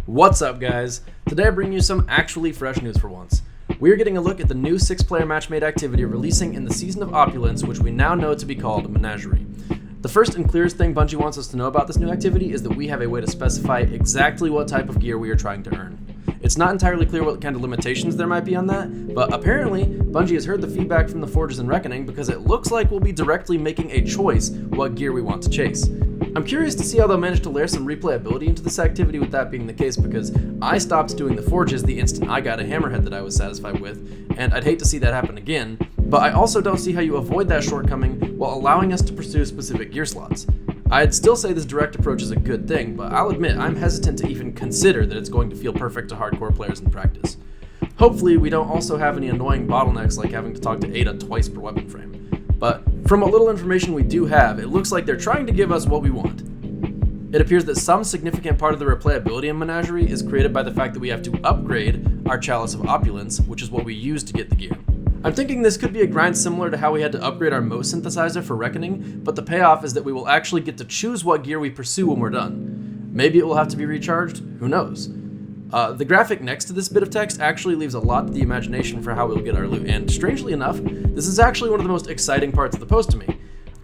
What's up, guys? Today I bring you some actually fresh news for once. We're getting a look at the new 6-player match-made activity releasing in the season of Opulence, which we now know to be called Menagerie. The first and clearest thing Bungie wants us to know about this new activity is that we have a way to specify exactly what type of gear we are trying to earn. It's not entirely clear what kind of limitations there might be on that, but apparently Bungie has heard the feedback from the Forges in Reckoning because it looks like we'll be directly making a choice what gear we want to chase. I'm curious to see how they'll manage to layer some replayability into this activity with that being the case, because I stopped doing the Forges the instant I got a hammerhead that I was satisfied with, and I'd hate to see that happen again, but I also don't see how you avoid that shortcoming while allowing us to pursue specific gear slots. I'd still say this direct approach is a good thing, but I'll admit I'm hesitant to even consider that it's going to feel perfect to hardcore players in practice. Hopefully we don't also have any annoying bottlenecks like having to talk to Ada twice per weapon frame. But from what little information we do have, it looks like they're trying to give us what we want. It appears that some significant part of the replayability in Menagerie is created by the fact that we have to upgrade our Chalice of Opulence, which is what we use to get the gear. I'm thinking this could be a grind similar to how we had to upgrade our Mo synthesizer for Reckoning, but the payoff is that we will actually get to choose what gear we pursue when we're done. Maybe it will have to be recharged, who knows. The graphic next to this bit of text actually leaves a lot to the imagination for how we'll get our loot, and strangely enough, this is actually one of the most exciting parts of the post to me.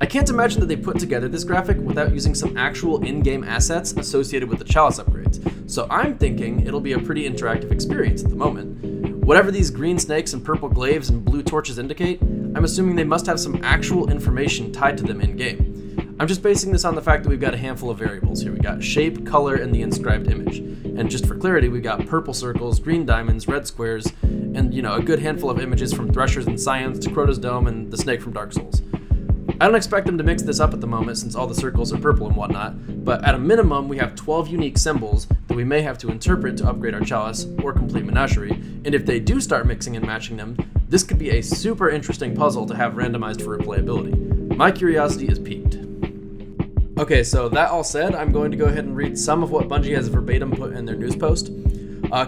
I can't imagine that they put together this graphic without using some actual in-game assets associated with the Chalice upgrades, so I'm thinking it'll be a pretty interactive experience at the moment. Whatever these green snakes and purple glaives and blue torches indicate, I'm assuming they must have some actual information tied to them in-game. I'm just basing this on the fact that we've got a handful of variables here. We got shape, color, and the inscribed image. And just for clarity, we've got purple circles, green diamonds, red squares, and a good handful of images from Threshers and Scions to Crota's Dome and the snake from Dark Souls. I don't expect them to mix this up at the moment since all the circles are purple and whatnot, but at a minimum we have 12 unique symbols that we may have to interpret to upgrade our Chalice or complete Menagerie, and if they do start mixing and matching them, this could be a super interesting puzzle to have randomized for replayability. My curiosity is piqued. Okay, so that all said, I'm going to go ahead and read some of what Bungie has verbatim put in their news post.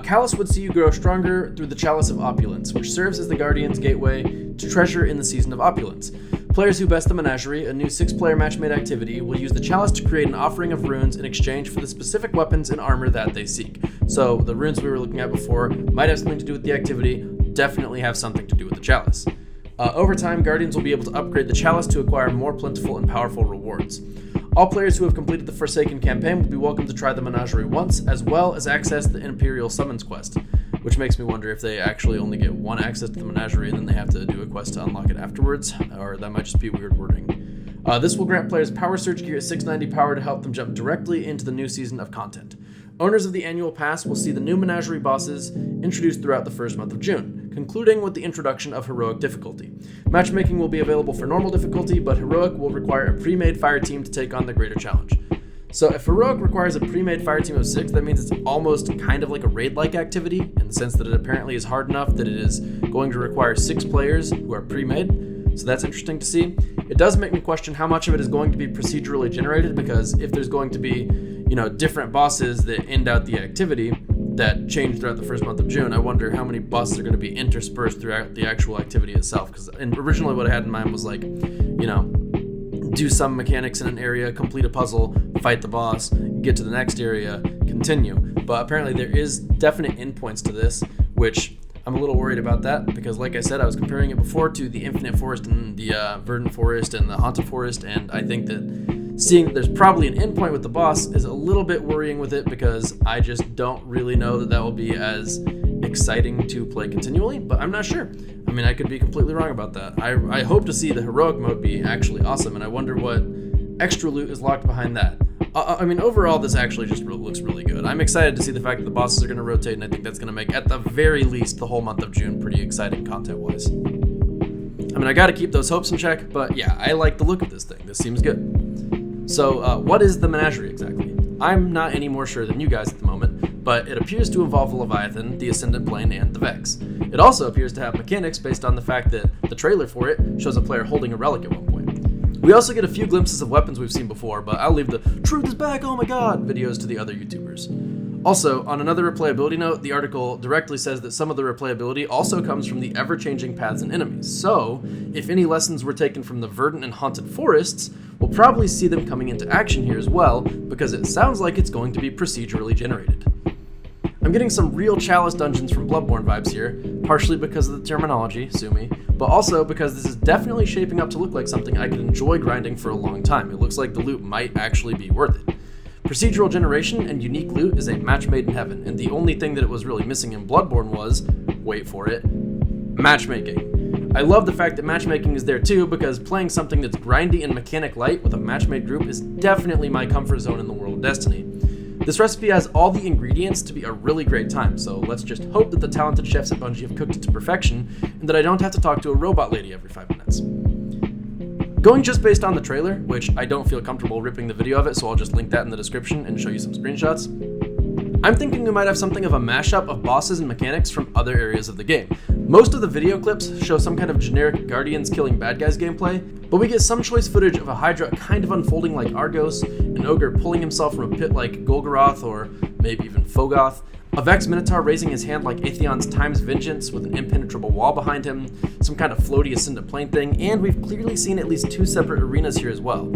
Chalice would see you grow stronger through the Chalice of Opulence, which serves as the Guardian's gateway to treasure in the season of Opulence. Players who best the Menagerie, a new 6-player match-made activity, will use the Chalice to create an offering of runes in exchange for the specific weapons and armor that they seek. So the runes we were looking at before might have something to do with the activity, definitely have something to do with the Chalice. Over time, Guardians will be able to upgrade the Chalice to acquire more plentiful and powerful rewards. All players who have completed the Forsaken campaign will be welcome to try the Menagerie once, as well as access the Imperial Summons quest, which makes me wonder if they actually only get one access to the Menagerie and then they have to do a quest to unlock it afterwards, or that might just be weird wording. This will grant players Power Surge gear at 690 power to help them jump directly into the new season of content. Owners of the annual pass will see the new Menagerie bosses introduced throughout the first month of June, concluding with the introduction of Heroic difficulty. Matchmaking will be available for normal difficulty, but Heroic will require a pre-made fire team to take on the greater challenge. So if Heroic requires a pre-made fire team of 6, that means it's almost kind of like a raid-like activity, in the sense that it apparently is hard enough that it is going to require 6 players who are pre-made, so that's interesting to see. It does make me question how much of it is going to be procedurally generated, because if there's going to be different bosses that end out the activity that change throughout the first month of June, I wonder how many bosses are going to be interspersed throughout the actual activity itself. Because originally what I had in mind was do some mechanics in an area, complete a puzzle, fight the boss, get to the next area, continue. But apparently there is definite endpoints to this, which I'm a little worried about that, because like I said, I was comparing it before to the Infinite Forest and the Verdant Forest and the Haunted Forest, and I think that seeing that there's probably an endpoint with the boss is a little bit worrying with it, because I just don't really know that will be as exciting to play continually, but I'm not sure. I mean, I could be completely wrong about that. I hope to see the Heroic mode be actually awesome, and I wonder what extra loot is locked behind that. Overall, this actually just looks really good. I'm excited to see the fact that the bosses are going to rotate, and I think that's going to make, at the very least, the whole month of June pretty exciting content-wise. I gotta keep those hopes in check, but yeah, I like the look of this thing. This seems good. So, what is the Menagerie exactly? I'm not any more sure than you guys at the moment, but it appears to involve the Leviathan, the Ascendant Plane, and the Vex. It also appears to have mechanics based on the fact that the trailer for it shows a player holding a relic at one point. We also get a few glimpses of weapons we've seen before, but I'll leave the "truth is back, oh my god" videos to the other YouTubers. Also, on another replayability note, the article directly says that some of the replayability also comes from the ever-changing paths and enemies. So, if any lessons were taken from the Verdant and Haunted Forests, we'll probably see them coming into action here as well, because it sounds like it's going to be procedurally generated. I'm getting some real Chalice dungeons from Bloodborne vibes here, partially because of the terminology, sue me, but also because this is definitely shaping up to look like something I could enjoy grinding for a long time. It looks like the loot might actually be worth it. Procedural generation and unique loot is a match made in heaven, and the only thing that it was really missing in Bloodborne was, wait for it, matchmaking. I love the fact that matchmaking is there too, because playing something that's grindy and mechanic light with a matchmade group is definitely my comfort zone in the world of Destiny. This recipe has all the ingredients to be a really great time, so let's just hope that the talented chefs at Bungie have cooked it to perfection, and that I don't have to talk to a robot lady every 5 minutes. Going just based on the trailer, which I don't feel comfortable ripping the video of it, so I'll just link that in the description and show you some screenshots, I'm thinking we might have something of a mashup of bosses and mechanics from other areas of the game. Most of the video clips show some kind of generic Guardians killing bad guys gameplay, but we get some choice footage of a Hydra kind of unfolding like Argos, an Ogre pulling himself from a pit like Golgoroth or maybe even Fogoth, a Vex Minotaur raising his hand like Atheon's Time's Vengeance with an impenetrable wall behind him, some kind of floaty ascendant plane thing, and we've clearly seen at least 2 separate arenas here as well.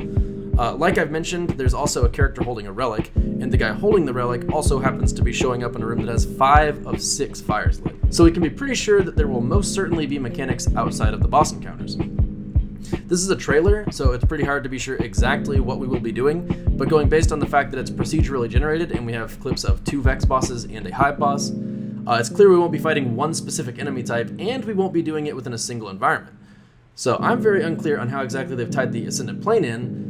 Like I've mentioned, there's also a character holding a relic, and the guy holding the relic also happens to be showing up in a room that has 5 of 6 fires lit. So we can be pretty sure that there will most certainly be mechanics outside of the boss encounters. This is a trailer, so it's pretty hard to be sure exactly what we will be doing, but going based on the fact that it's procedurally generated and we have clips of 2 Vex bosses and a Hive boss, it's clear we won't be fighting one specific enemy type, and we won't be doing it within a single environment. So I'm very unclear on how exactly they've tied the Ascendant Plane in,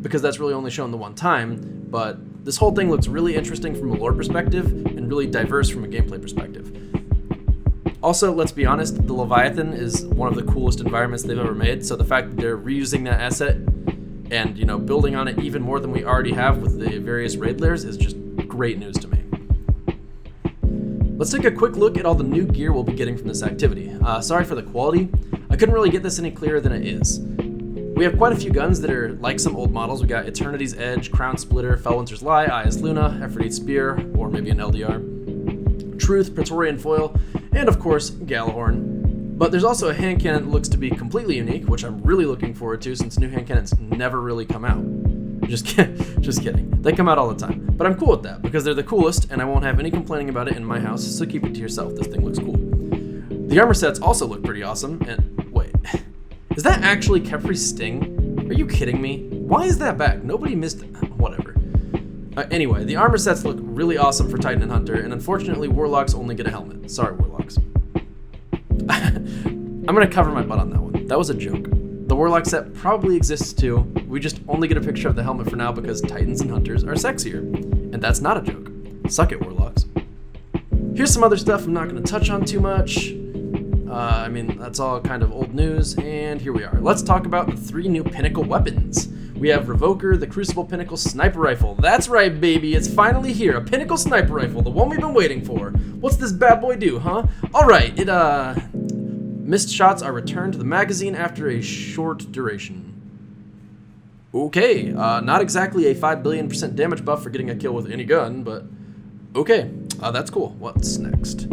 because that's really only shown the one time, but this whole thing looks really interesting from a lore perspective and really diverse from a gameplay perspective. Also, let's be honest, the Leviathan is one of the coolest environments they've ever made, so the fact that they're reusing that asset and, building on it even more than we already have with the various raid layers is just great news to me. Let's take a quick look at all the new gear we'll be getting from this activity. Sorry for the quality, I couldn't really get this any clearer than it is. We have quite a few guns that are like some old models. We got Eternity's Edge, Crown Splitter, Felwinter's Lie, Aya's Luna, Aphrodite's Spear, or maybe an LDR, Truth, Praetorian Foil, and of course, Galahorn. But there's also a hand cannon that looks to be completely unique, which I'm really looking forward to since new hand cannons never really come out. Just kidding. They come out all the time. But I'm cool with that, because they're the coolest, and I won't have any complaining about it in my house, so keep it to yourself. This thing looks cool. The armor sets also look pretty awesome, and wait. Is that actually Kefri's Sting? Are you kidding me? Why is that back? Nobody missed it. Whatever. Anyway, the armor sets look really awesome for Titan and Hunter, and unfortunately Warlocks only get a helmet. Sorry, Warlocks. I'm gonna cover my butt on that one. That was a joke. The Warlock set probably exists too. We just only get a picture of the helmet for now because Titans and Hunters are sexier. And that's not a joke. Suck it, Warlocks. Here's some other stuff I'm not gonna touch on too much. That's all kind of old news, and here we are. Let's talk about the 3 new Pinnacle weapons. We have Revoker, the Crucible Pinnacle Sniper Rifle. That's right, baby, it's finally here. A Pinnacle Sniper Rifle, the one we've been waiting for. What's this bad boy do, huh? Alright, missed shots are returned to the magazine after a short duration. Okay, not exactly a 5 billion% damage buff for getting a kill with any gun, but okay, that's cool. What's next?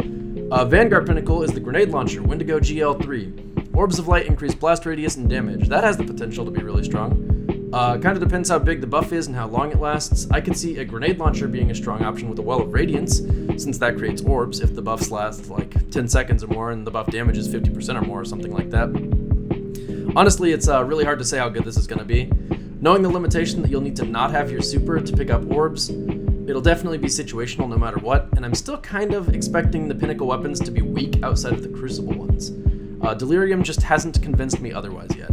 Vanguard Pinnacle is the Grenade Launcher, Wendigo GL3. Orbs of Light increase blast radius and damage. That has the potential to be really strong. Kind of depends how big the buff is and how long it lasts. I could see a Grenade Launcher being a strong option with a Well of Radiance, since that creates orbs if the buffs last like 10 seconds or more and the buff damage is 50% or more or something like that. Honestly, it's really hard to say how good this is going to be. Knowing the limitation that you'll need to not have your super to pick up orbs, it'll definitely be situational no matter what, and I'm still kind of expecting the Pinnacle weapons to be weak outside of the Crucible ones. Delirium just hasn't convinced me otherwise yet.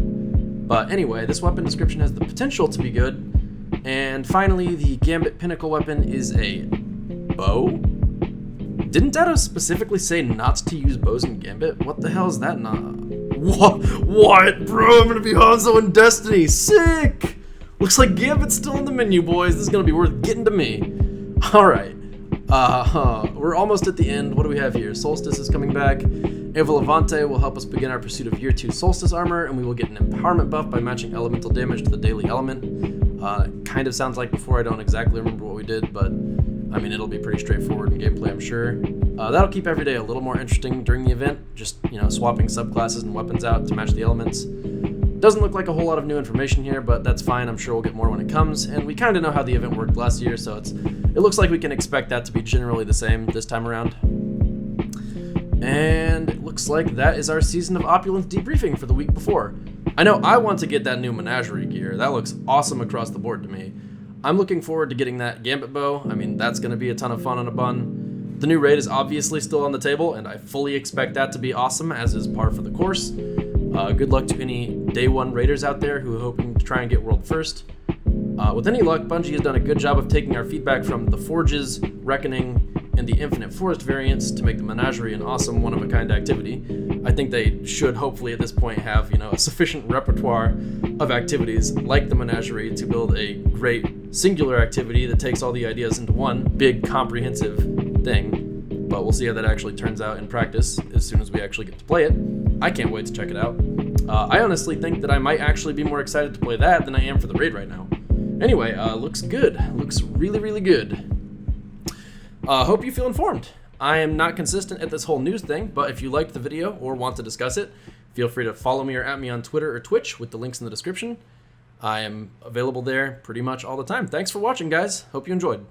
But anyway, this weapon description has the potential to be good. And finally, the Gambit Pinnacle weapon is a bow? Didn't Dado specifically say not to use bows in Gambit? What the hell is that not? What? Bro, I'm gonna be Hanzo in Destiny. Sick! Looks like Gambit's still in the menu, boys. This is gonna be worth getting to me. Alright. We're almost at the end. What do we have here? Solstice is coming back. Eva Levante will help us begin our pursuit of Year 2 Solstice armor, and we will get an empowerment buff by matching elemental damage to the daily element. Kind of sounds like before. I don't exactly remember what we did, but it'll be pretty straightforward in gameplay, I'm sure. That'll keep every day a little more interesting during the event, just, swapping subclasses and weapons out to match the elements. Doesn't look like a whole lot of new information here, but that's fine. I'm sure we'll get more when it comes, and we kind of know how the event worked last year, so it looks like we can expect that to be generally the same this time around. And it looks like that is our Season of Opulence debriefing for the week before. I know I want to get that new Menagerie gear. That looks awesome across the board to me. I'm looking forward to getting that Gambit bow. I mean, that's going to be a ton of fun on a bun. The new raid is obviously still on the table, and I fully expect that to be awesome, as is par for the course. Good luck to any day one raiders out there who are hoping to try and get world first. With any luck, Bungie has done a good job of taking our feedback from the Forges, Reckoning, and the Infinite Forest variants to make the Menagerie an awesome one-of-a-kind activity. I think they should hopefully at this point have, a sufficient repertoire of activities like the Menagerie to build a great singular activity that takes all the ideas into one big comprehensive thing. But we'll see how that actually turns out in practice as soon as we actually get to play it. I can't wait to check it out. I honestly think that I might actually be more excited to play that than I am for the raid right now. Anyway, looks good. Looks really, really good. Hope you feel informed. I am not consistent at this whole news thing, but if you liked the video or want to discuss it, feel free to follow me or at me on Twitter or Twitch with the links in the description. I am available there pretty much all the time. Thanks for watching, guys. Hope you enjoyed.